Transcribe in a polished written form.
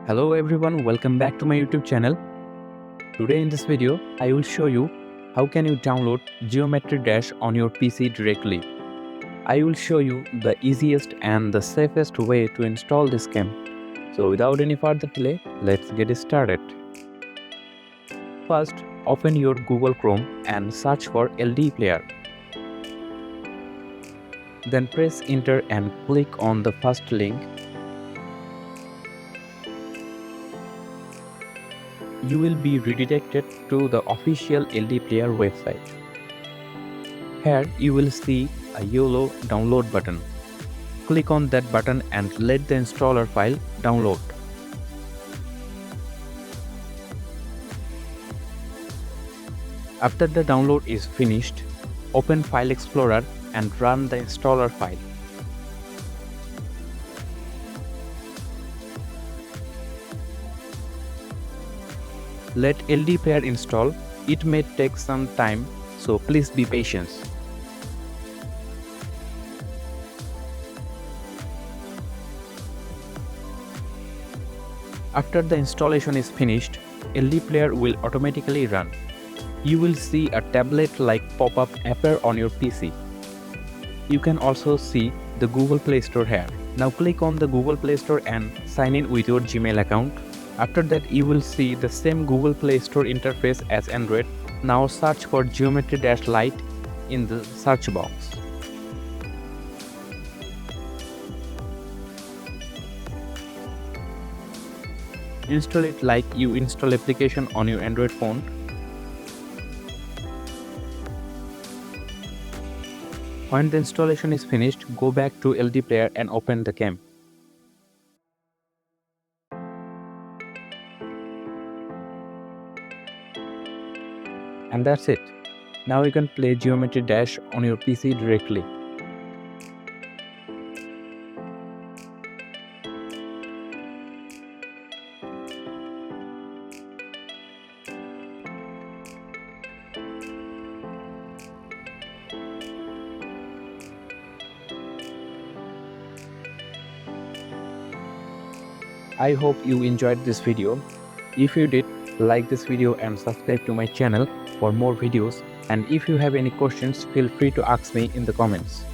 Hello everyone, welcome back to my YouTube channel. Today in this video, I will show you how can you download Geometry Dash on your PC directly. I will show you the easiest and the safest way to install this game. So without any further delay, let's get started. First, open your Google Chrome and search for LD Player. Then press enter and click on the first link. You will be redirected to the official LD Player website. Here you will see a yellow download button. Click on that button and let the installer file download. After the download is finished, open File Explorer and run the installer file. Let LD Player install. It may take some time, so please be patient. After the installation is finished, LD Player will automatically run. You will see a tablet-like pop-up appear on your PC. You can also see the Google Play Store here. Now click on the Google Play Store and sign in with your Gmail account. After that, you will see the same Google Play Store interface as Android. Now search for Geometry Dash Lite in the search box. Install it like you install application on your Android phone. When the installation is finished, go back to LD Player and open the game. And that's it. Now you can play Geometry Dash on your PC directly. I hope you enjoyed this video. If you did, like this video and subscribe to my channel for more videos. And if you have any questions, feel free to ask me in the comments.